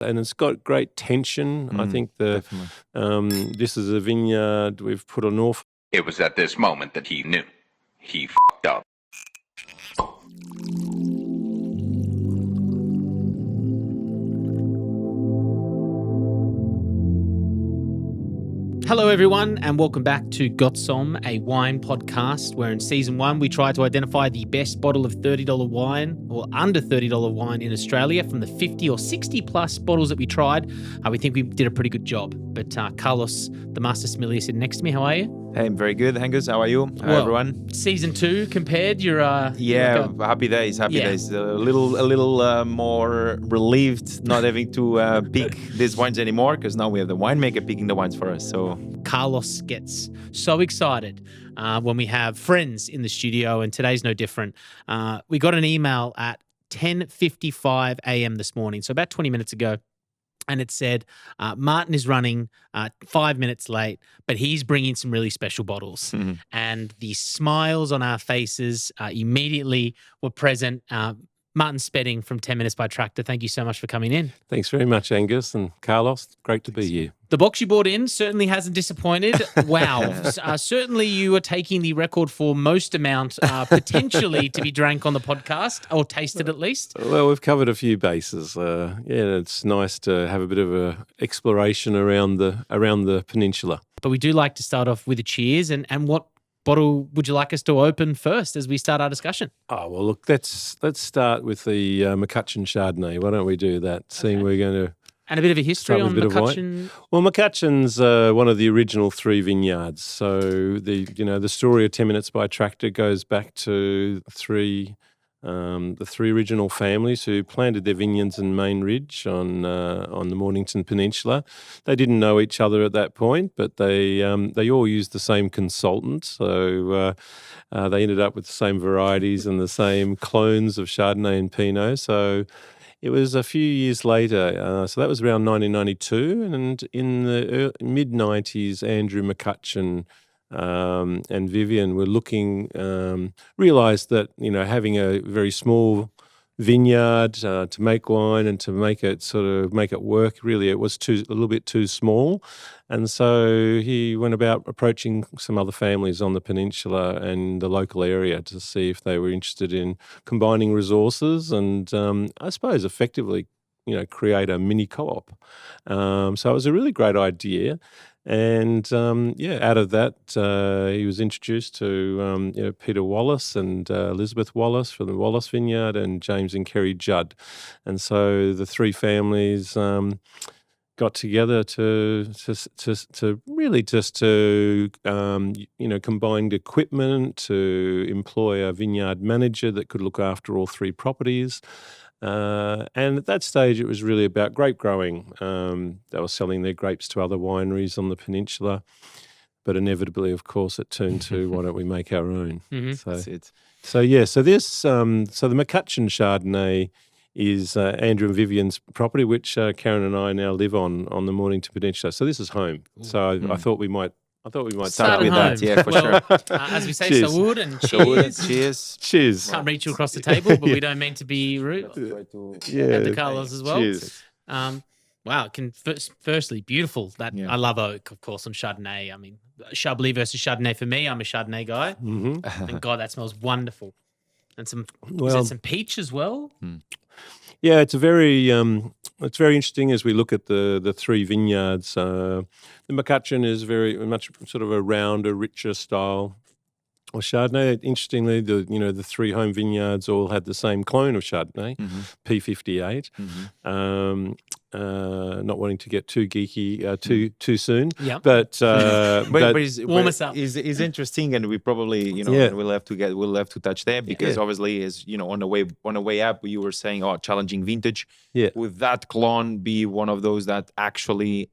and it's got great tension. I think this is a vineyard we've put an awful. It was at this moment that he knew. He f***ed up. Hello, everyone, and welcome back to Got Somme, a wine podcast, where in season 1 we try to identify the best bottle of $30 wine or under $30 wine in Australia from the 50 or 60 plus bottles that we tried. We think we did a pretty good job. But Carlos, the master sommelier, sitting next to me. How are you? Hey, I'm very good, Angus. How are you? Hi, everyone. Season 2 compared, you're happy days. Days. A little more relieved not having to pick these wines anymore, because now we have the winemaker picking the wines for us. So Carlos gets so excited when we have friends in the studio, and today's no different. We got an email at 10:55 a.m. this morning, so about 20 minutes ago. And it said, Martin is running 5 minutes late, but he's bringing some really special bottles. Mm-hmm. And the smiles on our faces immediately were present. Martin Spedding from 10 Minutes by Tractor, thank you so much for coming in. Thanks very much, Angus and Carlos. Great to be here. The box you brought in certainly hasn't disappointed. Wow. Certainly you are taking the record for most amount potentially to be drank on the podcast, or tasted at least. Well, we've covered a few bases. It's nice to have a bit of a exploration around the peninsula. But we do like to start off with a cheers. And what bottle would you like us to open first as we start our discussion? Oh, well, look, let's start with the McCutchen Chardonnay. Why don't we do that? Seeing we're going to... And a bit of a history on McCutchen. Well, McCutchen's one of the original 3 vineyards. So the story of 10 Minutes by Tractor goes back to the three original families who planted their vineyards in Main Ridge on the Mornington Peninsula. They didn't know each other at that point, but they all used the same consultant. So they ended up with the same varieties and the same clones of Chardonnay and Pinot. So it was a few years later, so that was around 1992, and in the mid-90s, Andrew McCutchen and Vivian were realised that, having a very small vineyard to make wine and to make it work, really it was a little bit too small. And so he went about approaching some other families on the peninsula and the local area to see if they were interested in combining resources and I suppose effectively, create a mini co-op. So it was a really great idea. And out of that, he was introduced to Peter Wallace and Elizabeth Wallace from the Wallace Vineyard, and James and Kerry Judd. And so the 3 families got together to really just to combine equipment, to employ a vineyard manager that could look after all 3 properties. And at that stage, it was really about grape growing. They were selling their grapes to other wineries on the peninsula, but inevitably, of course, it turned to why don't we make our own? Mm-hmm. That's it. So the McCutchen Chardonnay is Andrew and Vivian's property, which Karen and I now live on the Mornington Peninsula. So this is home. So I thought we might start with that. Yeah, for sure. As we say, cheers. salud and cheers. Cheers. Cheers. Can't reach you across the table, but we don't mean to be rude. And to Carlos as well. Cheers. Wow, firstly, beautiful. I love oak, of course, on Chardonnay. I mean, Chablis versus Chardonnay for me. I'm a Chardonnay guy. Mm-hmm. And God, that smells wonderful. And some peach as well? Yeah, it's very interesting as we look at the 3 vineyards. The McCutchen is very much sort of a rounder, richer style of Chardonnay. Interestingly, the 3 home vineyards all had the same clone of Chardonnay, P58. Mm-hmm. Not wanting to get too geeky too soon, but warm us up. Is interesting, and we probably we'll have to touch there, because obviously, as on the way up, you were saying, challenging vintage. Yeah, would that clone be one of those that actually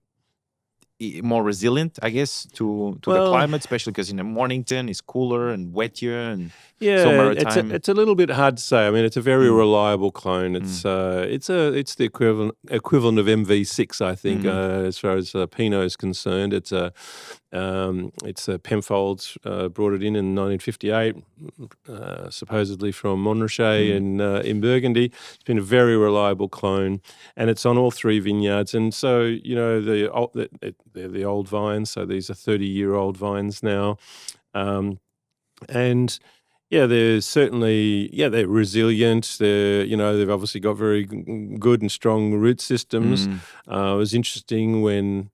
more resilient, I guess, to the Well, climate, especially because Mornington is cooler and wettier and so yeah, maritime. it's a little bit hard to say. I mean, it's a very reliable clone. It's the equivalent of MV6, I think, as far as Pinot is concerned. It's a Penfolds brought it in 1958, supposedly from Montrachet in Burgundy. It's been a very reliable clone, and it's on all three vineyards. And so, they're the old vines. So these are 30-year-old vines now, and yeah, they're certainly they're resilient. They've obviously got very good and strong root systems. It was interesting when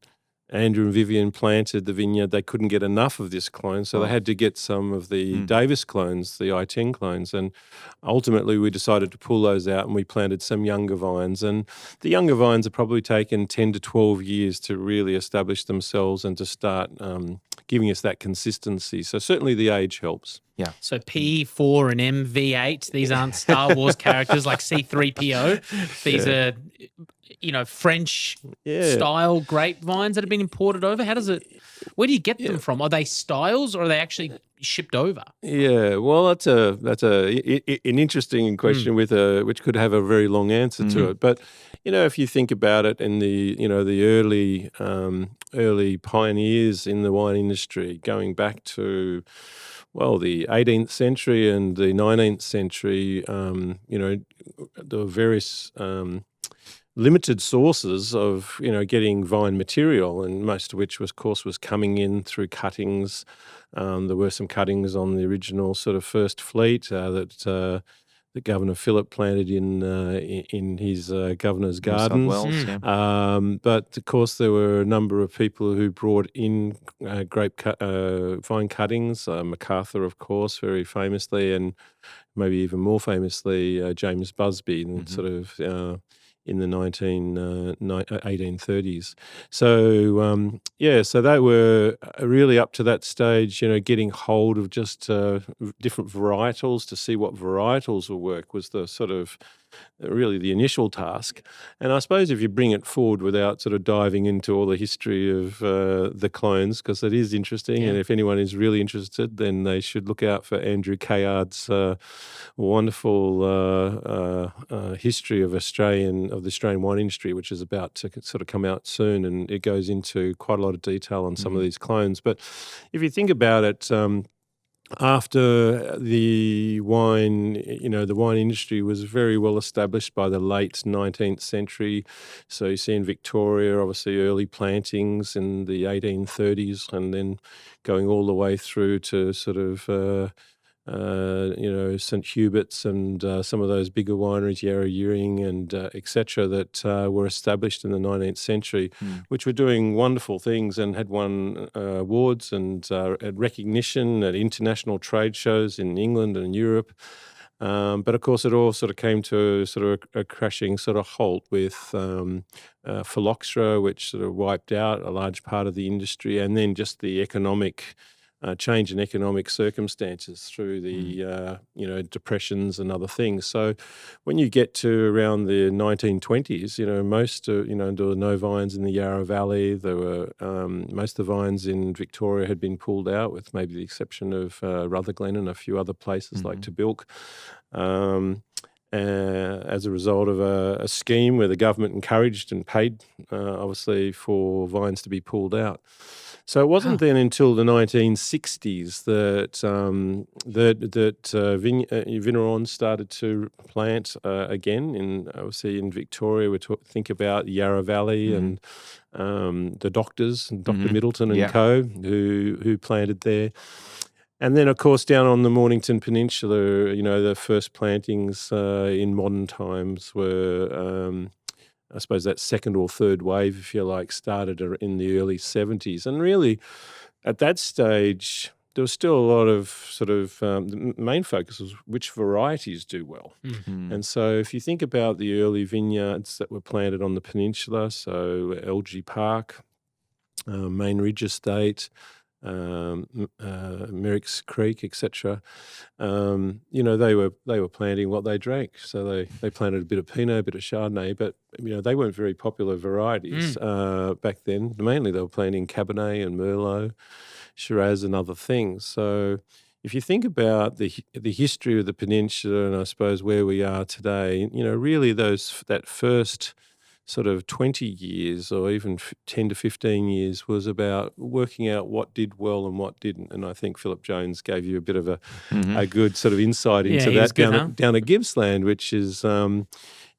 Andrew and Vivian planted the vineyard, they couldn't get enough of this clone, so they had to get some of the Davis clones, the I-10 clones, and ultimately we decided to pull those out and we planted some younger vines. And the younger vines have probably taken 10 to 12 years to really establish themselves and to start giving us that consistency. So certainly the age helps. Yeah. So P4 and MV8, these aren't Star Wars characters like C3PO. These are, French style grapevines that have been imported over. Where do you get them from? Are they styles or are they actually shipped over? Yeah, well, that's an interesting question which could have a very long answer to it. But if you think about it, in the early pioneers in the wine industry, going back to the 18th century and the 19th century, there were various limited sources of getting vine material, and most of which was coming in through cuttings. There were some cuttings on the original sort of first fleet that Governor Phillip planted in his governor's gardens. But of course, there were a number of people who brought in vine cuttings. MacArthur, of course, very famously, and maybe even more famously, James Busby, sort of in the 1830s. So, so they were really up to that stage, getting hold of just different varietals to see what varietals will work was the sort of really the initial task. And I suppose if you bring it forward without sort of diving into all the history of the clones, because it is interesting, and if anyone is really interested, then they should look out for Andrew Cayard's wonderful history of the Australian wine industry, which is about to sort of come out soon, and it goes into quite a lot of detail on some of these clones. But if you think about it, after the wine industry was very well established by the late 19th century. So you see in Victoria, obviously early plantings in the 1830s, and then going all the way through to sort of St Hubert's and some of those bigger wineries, Yarra Yering and etc., that were established in the 19th century, which were doing wonderful things and had won awards and had recognition at international trade shows in England and Europe. But of course, it all sort of came to sort of a crashing sort of halt with phylloxera, which sort of wiped out a large part of the industry, and then just the economic change in economic circumstances through the depressions and other things. So when you get to around the 1920s, most there were no vines in the Yarra Valley. There were most of the vines in Victoria had been pulled out, with maybe the exception of Rutherglen and a few other places like Tabilk. As a result of a scheme where the government encouraged and paid, obviously, for vines to be pulled out. So it wasn't then until the 1960s that vignerons started to plant again. Obviously in Victoria, we think about Yarra Valley and the doctors, Dr. Middleton and co, who planted there. And then, of course, down on the Mornington Peninsula, the first plantings in modern times were, I suppose, that second or third wave, if you like, started in the early 70s. And really, at that stage, there was still a lot of sort of the main focus was which varieties do well. And so if you think about the early vineyards that were planted on the peninsula, so LG Park, Main Ridge Estate, Merrick's Creek, etc. They were planting what they drank. So they planted a bit of Pinot, a bit of Chardonnay, but they weren't very popular varieties back then. Mainly they were planting Cabernet and Merlot, Shiraz, and other things. So if you think about the history of the peninsula and I suppose where we are today, really that first sort of 20 years or even 10 to 15 years was about working out what did well and what didn't. And I think Philip Jones gave you a bit of a good sort of insight into that down at Gippsland, which is,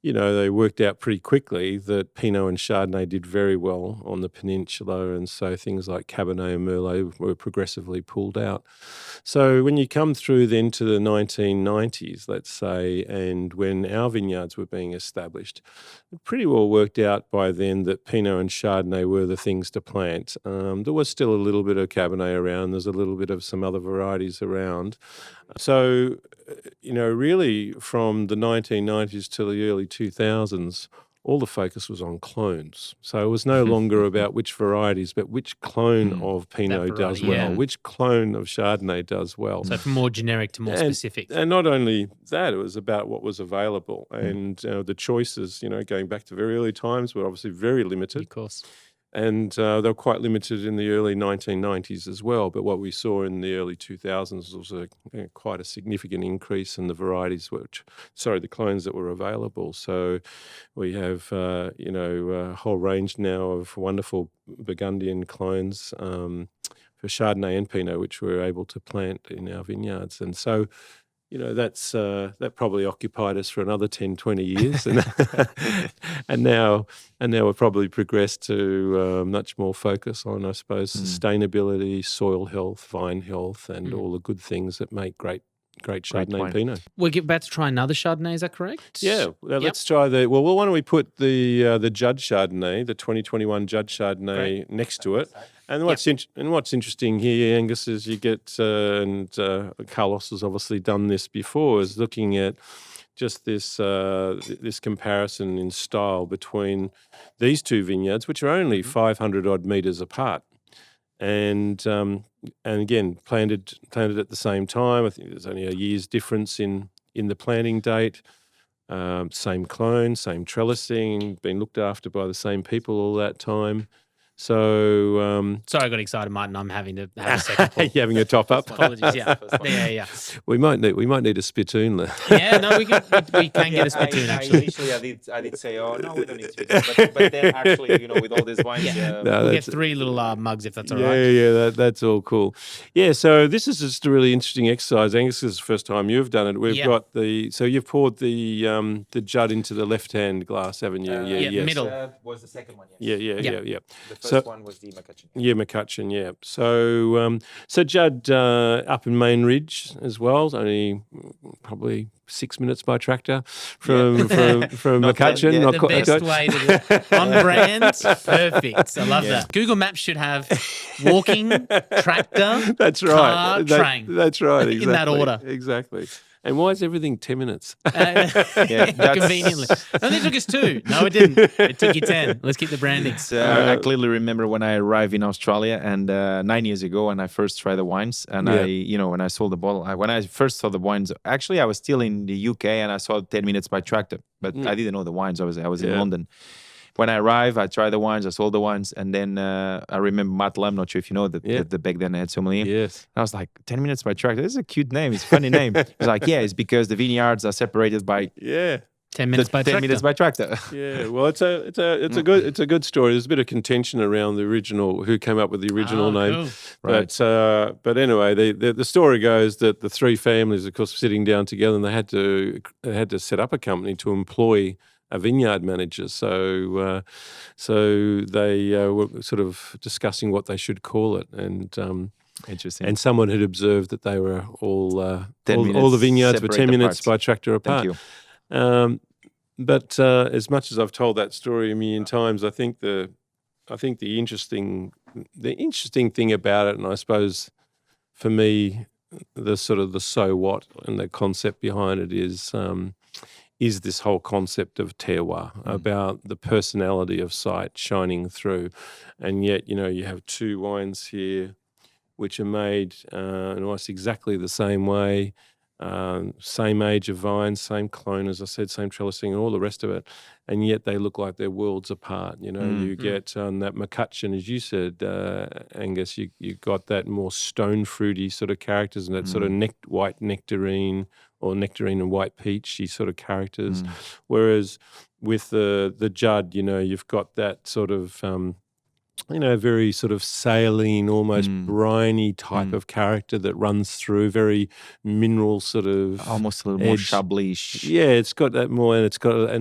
they worked out pretty quickly that Pinot and Chardonnay did very well on the peninsula, and so things like Cabernet and Merlot were progressively pulled out. So when you come through then to the 1990s, let's say, and when our vineyards were being established, it pretty well worked out by then that Pinot and Chardonnay were the things to plant. There was still a little bit of Cabernet around. There's a little bit of some other varieties around. So, really from the 1990s to the early 2000s, all the focus was on clones. So it was no longer about which varieties, but which clone of Pinot does well, which clone of Chardonnay does well. So from more generic to more specific. And not only that, it was about what was available. And the choices, going back to very early times, were obviously very limited. Of course. And they were quite limited in the early 1990s as well. But what we saw in the early 2000s was quite a significant increase in the varieties, the clones that were available. So we have, a whole range now of wonderful Burgundian clones for Chardonnay and Pinot, which we're able to plant in our vineyards. And so, that probably occupied us for another 10, 20 years. And now we've probably progressed to much more focus on, I suppose, sustainability, soil health, vine health, and all the good things that make great Chardonnay and Pinot. We're about to try another Chardonnay, is that correct? Yeah, let's try why don't we put the Judd Chardonnay, the 2021 Judd Chardonnay next to it. And what's interesting here, Angus, is you get, and Carlos has obviously done this before, is looking at just this comparison in style between these two vineyards, which are only 500 odd metres apart. And again, planted at the same time. I think there's only a year's difference in the planting date. Same clone, same trellising, been looked after by the same people all that time. So sorry, I got excited, Martin. I'm having to have a second pull. You're having a top up. Apologies. Yeah. We might need a spittoon there. Yeah, no, we can get a spittoon actually. Initially, I did say, oh no, we don't need spittoon, but then actually, with all these wines, we'll get 3 little mugs if that's all right. Yeah, that's all cool. Yeah, so this is just a really interesting exercise. Angus, this is the first time you've done it. We've got so you've poured the Judd into the left-hand glass, haven't you? Yes. Middle. Was the second one. Yeah. The first one was the McCutchen. Yeah, McCutchen, yeah. So Judd up in Main Ridge as well, only probably 6 minutes by tractor from McCutchen. The best way to on brand. Perfect. I love that. Google Maps should have walking, tractor, that's right. car, train. That's right. Exactly. In that order. Exactly. And why is everything 10 minutes? Conveniently. It only took us 2. No, it didn't. It took you 10. Let's keep the branding. I clearly remember when I arrived in Australia and 9 years ago when I first tried the wines and when I sold the bottle, when I first saw the wines, actually I was still in the UK and I saw 10 minutes by tractor, but I didn't know the wines. I was in London. When I arrived, I tried the wines, I sold the wines, and then I remember Matt Lam, not sure if you know, the back then head sommelier. Yes. And I was like, 10 minutes by tractor, this is a cute name, it's a funny name. He's like, it's because the vineyards are separated by 10 minutes by 10 tractor. minutes by tractor. Yeah, well, it's a good story. There's a bit of contention around the original, who came up with the original name. Cool. But anyway, the story goes that the 3 families, of course, were sitting down together, and they had to set up a company to employ a vineyard manager. So they were sort of discussing what they should call it, and interesting. And someone had observed that they were all the vineyards were 10 minutes by tractor apart. Thank you. But as much as I've told that story a million times, I think the interesting thing about it, and I suppose for me, the sort of the so what and the concept behind it is this whole concept of terroir, about the personality of site shining through. And yet, you have 2 wines here which are made in almost exactly the same way, same age of vines, same clone, as I said, same trellising and all the rest of it, and yet they look like they're worlds apart. You get that McCutchen, as you said, Angus, you got that more stone fruity sort of characters and that sort of white nectarine or nectarine and white peachy sort of characters, whereas with the Judd, you've got that sort of very sort of saline, almost briny type of character that runs through, very mineral sort of almost a little more chablis. Yeah, it's got that more, and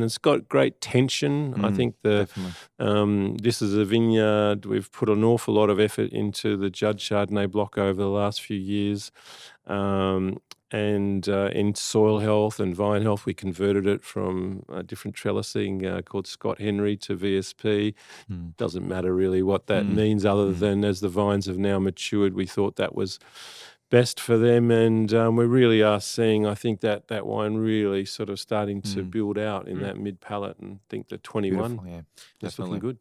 it's got great tension. I think this is a vineyard. We've put an awful lot of effort into the Judd Chardonnay block over the last few years. And in soil health and vine health, we converted it from a different trellising called Scott Henry to VSP. Doesn't matter really what that means, other than as the vines have now matured, we thought that was best for them. And we really are seeing, I think, that wine really sort of starting to build out in that mid palate, and think the 21 is looking good.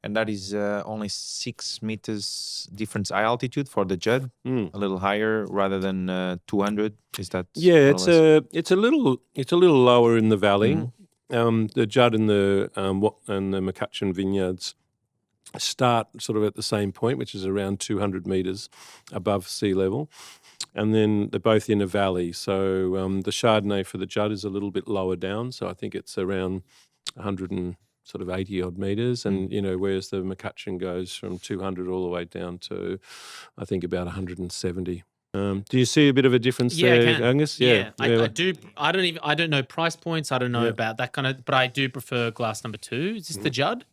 And that is only 6 meters difference eye altitude for the Judd, a little higher rather than 200. Is that? Yeah, it's a little lower in the valley. The Judd and the McCutchen vineyards start sort of at the same point, which is around 200 meters above sea level, and then they're both in a valley. So the Chardonnay for the Judd is a little bit lower down, so I think it's around 180 odd meters, and whereas the McCutchen goes from 200 all the way down to, I think, about 170. Do you see a bit of a difference there, Angus? Yeah, I do. I don't know price points. I don't know about that kind of, but I do prefer glass number 2. Is this the Judd?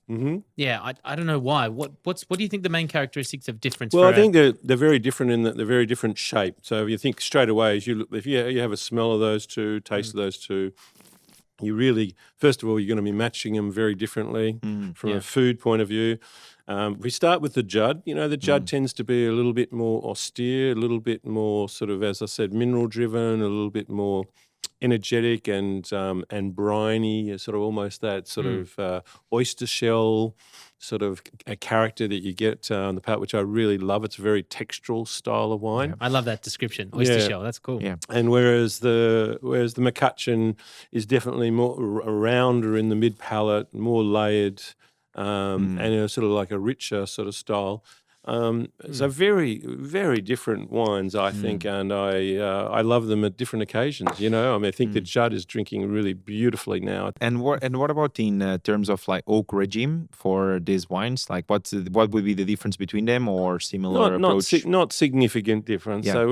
Yeah, I don't know why. What do you think the main characteristics of difference? Well, I think they're very different in that they're very different shape. So if you think straight away, if you have a smell of those two, taste of those two, you really, first of all, you're going to be matching them very differently from a food point of view. We start with the Judd. The Judd tends to be a little bit more austere, a little bit more sort of, as I said, mineral driven, a little bit more energetic and briny, sort of almost that sort of oyster shell sort of a character that you get on the palate, which I really love. It's a very textural style of wine. I love that description, oyster shell. That's cool. Yeah. And whereas the McCutchen is definitely more rounder in the mid palate, more layered, and sort of like a richer sort of style. So very, very different wines, I think, and I love them at different occasions. I think the Judd is drinking really beautifully now. And what about in terms of like oak regime for these wines? Like what would be the difference between them, or similar approach? Not significant difference. Yeah. So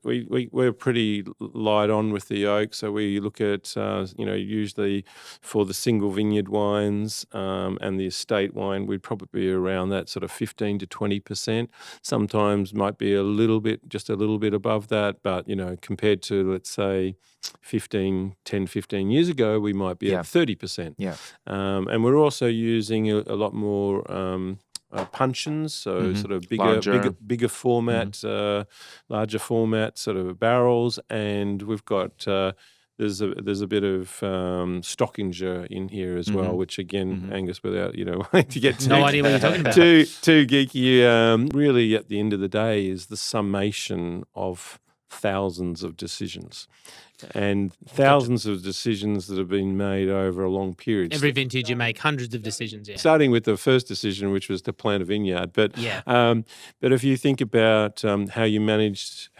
we're pretty light on with the oak. So we look at usually for the single vineyard wines and the estate wine, we'd probably be around that sort of 15 to 20%. Sometimes might be just a little bit above that, but compared to, let's say, 10, 15 years ago, we might be at 30%. Yeah. And we're also using a lot more puncheons, so sort of bigger format, larger format sort of barrels, and we've got there's a bit of Stockinger in here as well, which again, Angus, without wanting to get no idea what you're talking about, too geeky, really at the end of the day is the summation of thousands of decisions. And thousands of decisions that have been made over a long period. Every vintage you make hundreds of decisions. Yeah. Starting with the first decision, which was to plant a vineyard. But if you think about how you manage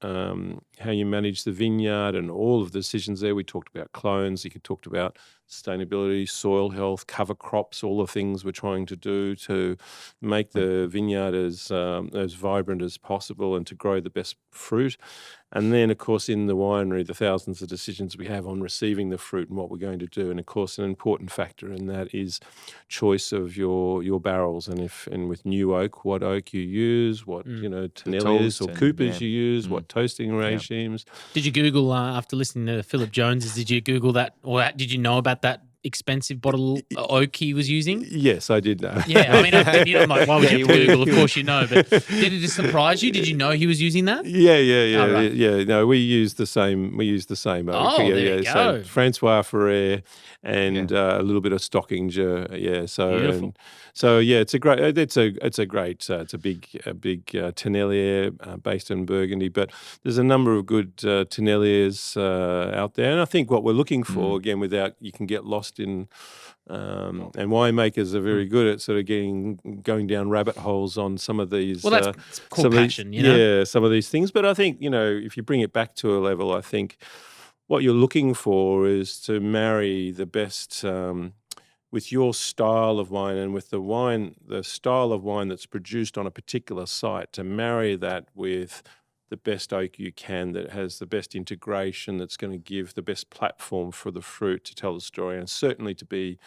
the vineyard and all of the decisions there, we talked about clones. You talked about sustainability, soil health, cover crops, all the things we're trying to do to make the vineyard as vibrant as possible and to grow the best fruit. And then, of course, in the winery, the thousands of decisions we have on receiving the fruit and what we're going to do. And, of course, an important factor in that is choice of your barrels. And with new oak, what oak you use, what, Tonelli's or Coopers you use, what toasting regimes. Did you Google, after listening to Philip Jones's, did you Google that, or did you know about that expensive bottle of oak he was using? Yes, I did know. Yeah, I mean, I'm like, why would you have to Google? Of course you know, but did it just surprise you? Did you know he was using that? Yeah, Oh, right. yeah. No, we used the same. We used the same oak. Oh, yeah, there you So go. Francois Ferrer and a little bit of Stockinger. Yeah, Beautiful. It's a great. It's a great. It's a big Tonnelier based in Burgundy, but there's a number of good Tonneliers out there, and I think what we're looking for again, without you can get lost in. And winemakers are very good at sort of going down rabbit holes on some of these. Well, that's called passion, you know? Yeah, some of these things. But I think, if you bring it back to a level, I think what you're looking for is to marry the best with your style of wine and with the style of wine that's produced on a particular site, to marry that with the best oak you can, that has the best integration, that's going to give the best platform for the fruit to tell the story, and certainly to be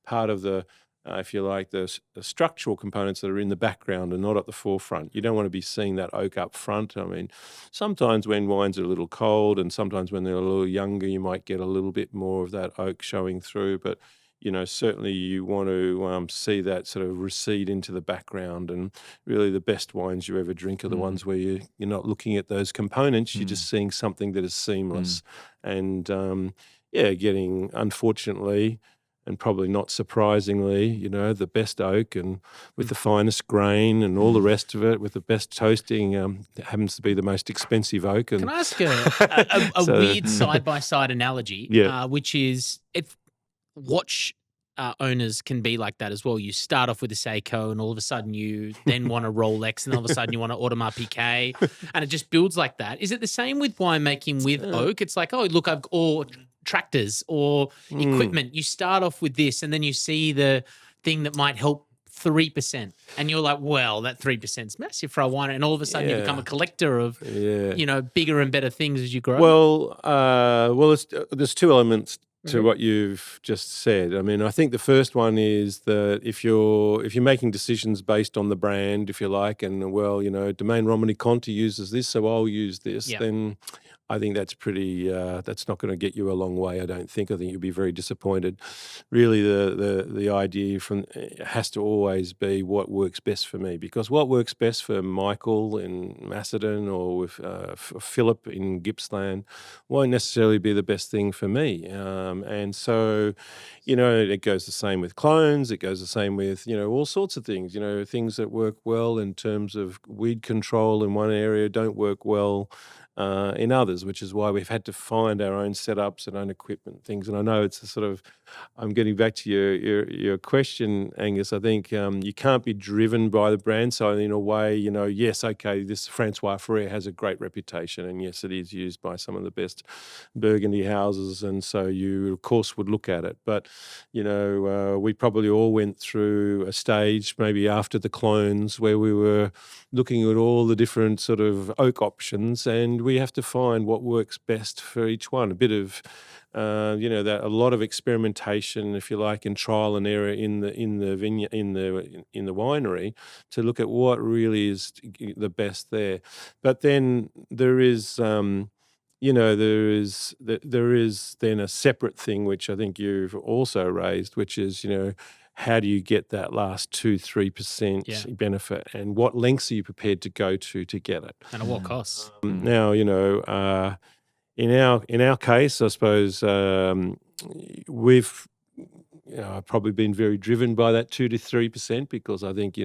part of the, if you like, the structural components that are in the background and not at the forefront. You don't want to be seeing that oak up front. I mean, sometimes when wines are a little cold and sometimes when they're a little younger, you might get a little bit more of that oak showing through, but certainly you want to see that sort of recede into the background. And really the best wines you ever drink are the ones where you're not looking at those components, you're just seeing something that is seamless. And getting, unfortunately, and probably not surprisingly, the best oak and with the finest grain and all the rest of it, with the best toasting, happens to be the most expensive oak. And Can I ask a weird side-by-side analogy, which is if watch owners can be like that as well. You start off with a Seiko and all of a sudden you then want a Rolex and all of a sudden you want an Audemars Piguet and it just builds like that. Is it the same with winemaking with oak? It's like, or tractors or equipment. You start off with this and then you see the thing that might help 3% and you're like, well, that 3% is massive for a wine, and all of a sudden you become a collector of bigger and better things as you grow. There's two elements to what you've just said. I mean, I think the first one is that if you're making decisions based on the brand, if you like, and Domaine Romani Conti uses this, so I'll use this, then I think that's pretty. That's not going to get you a long way. I don't think. I think you'll be very disappointed. Really, the idea has to always be what works best for me, because what works best for Michael in Macedon or with Philip in Gippsland won't necessarily be the best thing for me. And so, it goes the same with clones. It goes the same with all sorts of things. Things that work well in terms of weed control in one area don't work well in others, which is why we've had to find our own setups and own equipment things. And I know it's a sort of, I'm getting back to your question, Angus. I think you can't be driven by the brand. So in a way, yes, okay, this Francois Ferrer has a great reputation, and yes, it is used by some of the best Burgundy houses, and so you of course would look at it. But we probably all went through a stage maybe after the clones where we were looking at all the different sort of oak options, and we have to find what works best for each one. A bit of that a lot of experimentation, if you like, and trial and error in the vineyard, in the winery, to look at what really is the best there. But then there is there is then a separate thing which I think you've also raised, which is how do you get that last 2-3% benefit, and what lengths are you prepared to go to get it, and at what costs? Now, in our case, I suppose we've probably been very driven by that 2 to 3%, because I think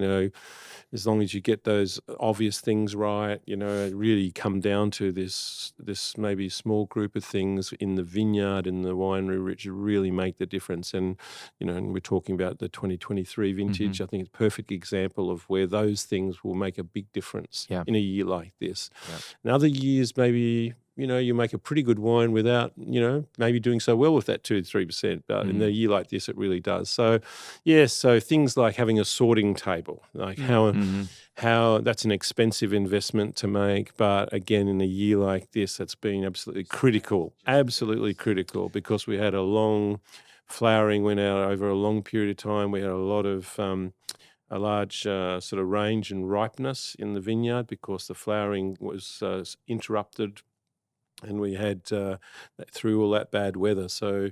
as long as you get those obvious things right, it really come down to this maybe small group of things in the vineyard, in the winery, which really make the difference. And and we're talking about the 2023 vintage. I think it's a perfect example of where those things will make a big difference in a year like this. In other years, maybe you make a pretty good wine without, maybe doing so well with that 2-3%. But in a year like this, it really does. So, so things like having a sorting table, like how that's an expensive investment to make. But again, in a year like this, that's been absolutely critical, because we had a long flowering went out over a long period of time. We had a lot of a large sort of range and ripeness in the vineyard because the flowering was interrupted. And we had through all that bad weather. So,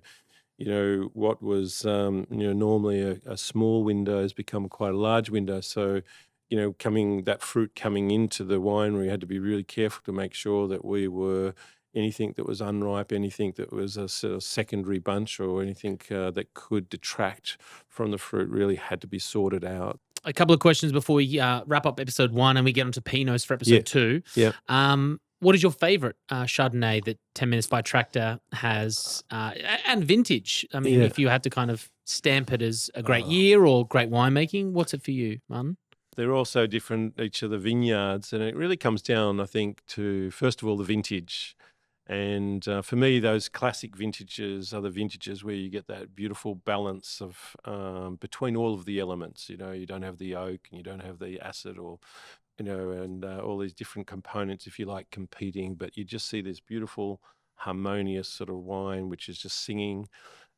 what was normally a small window has become quite a large window. So, that fruit coming into the winery had to be really careful to make sure that we were anything that was unripe, anything that was a sort of secondary bunch, or anything that could detract from the fruit really had to be sorted out. A couple of questions before we wrap up episode 1 and we get onto Pinots for episode 2. Yeah. What is your favourite Chardonnay that 10 Minutes by Tractor has, and vintage? I mean, if you had to kind of stamp it as a great year or great winemaking, what's it for you, Martin? They're all so different, each of the vineyards, and it really comes down, I think, to, first of all, the vintage. And for me, those classic vintages are the vintages where you get that beautiful balance of between all of the elements. You don't have the oak and you don't have the acid, or and all these different components, if you like, competing. But you just see this beautiful, harmonious sort of wine, which is just singing.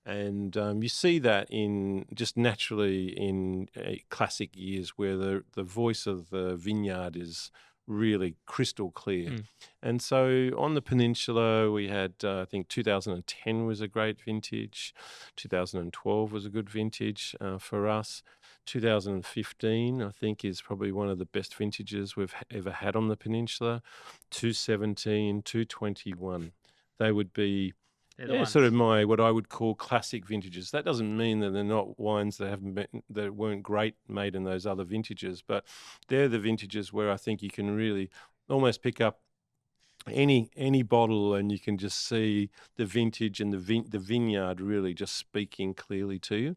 And you see that in just naturally in classic years where the voice of the vineyard is really crystal clear. And so on the peninsula, we had, I think 2010 was a great vintage. 2012 was a good vintage for us. 2015, I think, is probably one of the best vintages we've ever had on the peninsula. 2017, 2021. They would be sort of what I would call classic vintages. That doesn't mean that they're not wines that weren't great made in those other vintages, but they're the vintages where I think you can really almost pick up any bottle and you can just see the vintage and the vineyard really just speaking clearly to you.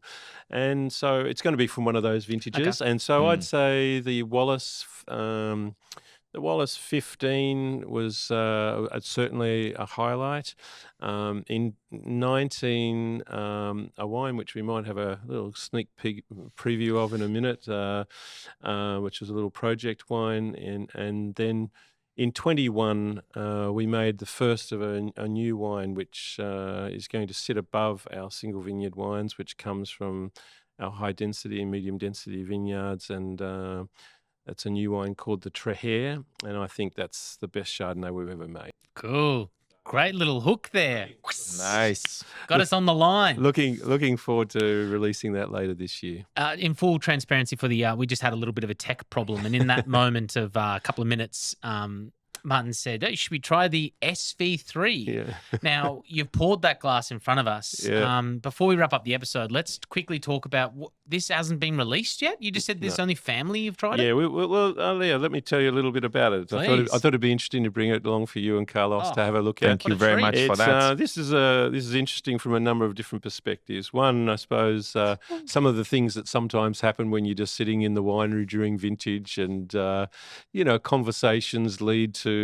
And so it's going to be from one of those vintages. Okay. And so I'd say the Wallace 15 was certainly a highlight. In 19, a wine which we might have a little sneak peek preview of in a minute, which was a little project wine. And then in 21, we made the first of a new wine which is going to sit above our single vineyard wines, which comes from our high density and medium density vineyards. And that's a new wine called the Trehair, and I think that's the best Chardonnay we've ever made. Cool. Great little hook there. Nice. Got us on the line. Looking forward to releasing that later this year. In full transparency for the, we just had a little bit of a tech problem, and in that moment of a couple of minutes, Martin said, "Hey, should we try the SV3?" Yeah. Now, you've poured that glass in front of us. Yeah. Before we wrap up the episode, let's quickly talk about this hasn't been released yet. You just said this only family you've tried it? Yeah, let me tell you a little bit about it. I thought it'd be interesting to bring it along for you and Carlos to have a look at. Thank you very much for that. This is interesting from a number of different perspectives. One, I suppose, some of the things that sometimes happen when you're just sitting in the winery during vintage, and conversations lead to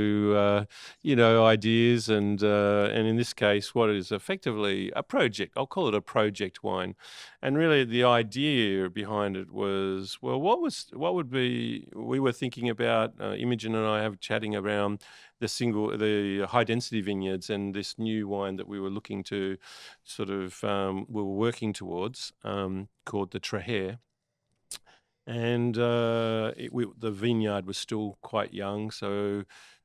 ideas, and in this case, what is effectively a project. I'll call it a project wine, and really the idea behind it was, well, we were thinking about, Imogen and I have chatting around the high density vineyards and this new wine that we were looking to sort of we were working towards, called the Trehair. And the vineyard was still quite young, so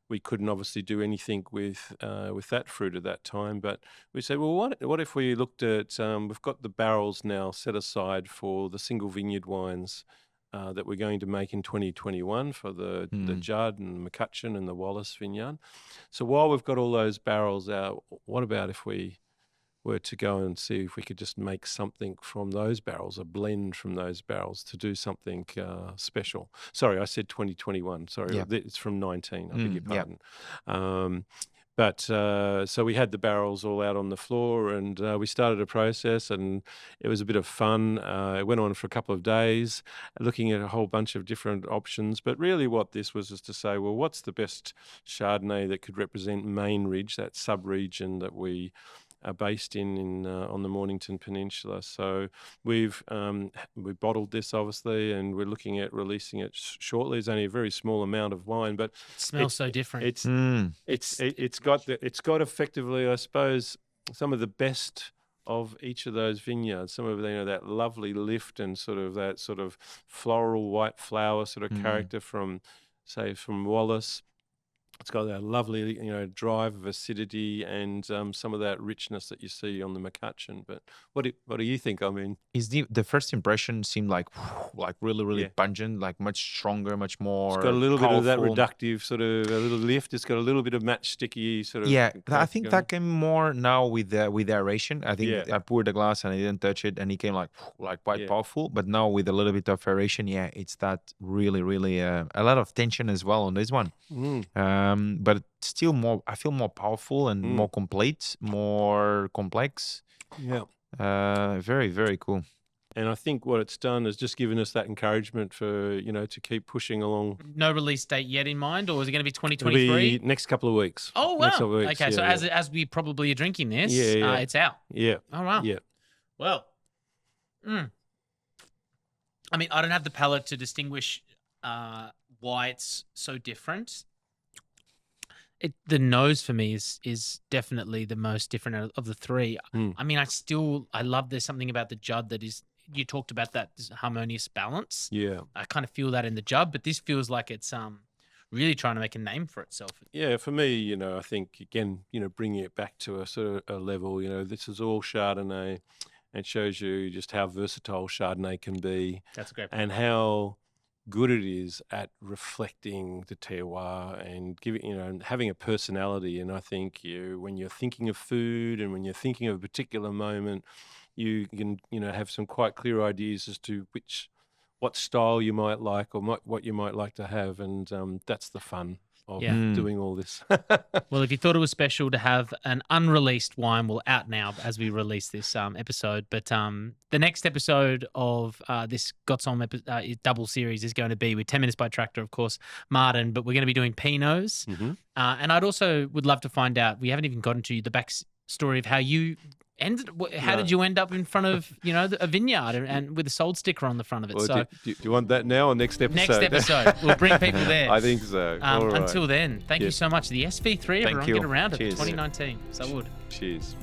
we couldn't obviously do anything with that fruit at that time. But we said, well, what if we looked at, we've got the barrels now set aside for the single vineyard wines that we're going to make in 2021 for the Judd and McCutchen and the Wallace vineyard. So while we've got all those barrels out, what about if we were to go and see if we could just make something from those barrels, a blend from those barrels to do something special. Sorry, I said 2021. Sorry, It's from 19. I beg your pardon. So we had the barrels all out on the floor, and we started a process, and it was a bit of fun. It went on for a couple of days, looking at a whole bunch of different options. But really what this was is to say, well, what's the best Chardonnay that could represent Main Ridge, that sub-region that we are based in on the Mornington Peninsula. So we bottled this obviously, and we're looking at releasing it shortly. It's only a very small amount of wine, but it smells so different. It's got effectively, I suppose, some of the best of each of those vineyards. Some of that lovely lift and that sort of floral white flower sort of character from Wallace. It's got that lovely, drive of acidity and some of that richness that you see on the McCutchen. But what do you think? I mean, Is the first impression seemed like really really Yeah. pungent, like much stronger, much more. it's got a little bit of that powerful. reductive sort of a little lift. It's got a little bit of matchsticky sort of. Yeah, I character think going. that came more now with the aeration. I think Yeah. I poured the glass and I didn't touch it, and it came like quite Yeah. powerful. But now with a little bit of aeration, yeah, it's that really really a lot of tension as well on this one. But still more, I feel more powerful and more complete, more complex. Yeah. Very very cool. And I think what it's done is just given us that encouragement for, to keep pushing along. No release date yet in mind, or is it going to be It'll 2023? be next couple of weeks. Oh wow! Next couple of weeks, Okay, so yeah. as we probably are drinking this, Yeah. it's out. Yeah. Oh wow! Yeah. Well, I mean, I don't have the palate to distinguish why it's so different. The nose for me is definitely the most different of the three. I mean, I love there's something about the Judd that is. You talked about that harmonious balance. Yeah. I kind of feel that in the Judd, but this feels like it's really trying to make a name for itself. Yeah, for me, I think, again, bringing it back to a sort of a level, this is all Chardonnay. It shows you just how versatile Chardonnay can be That's a great. and how good it is at reflecting the terroir and giving, and having a personality. And I think when you're thinking of food and when you're thinking of a particular moment, you can, have some quite clear ideas as to what style you might like or what you might like to have. And that's the fun of doing all this. Well, if you thought it was special to have an unreleased wine, well, out now as we release this episode. But the next episode of this Got Somme double series is going to be with 10 Minutes by Tractor, of course, Martin. But we're going to be doing Pinots. And I'd also would love to find out, we haven't even gotten to the back story of how you ended. How did you end up in front of a vineyard and with a sold sticker on the front of it? Well, So do you want that now or next episode? next episode, we'll bring people there. I think so. All right. Until then, thank you Yes. so much. The SV3, everyone, you. get around it. Cheers. 2019. Salud. Cheers.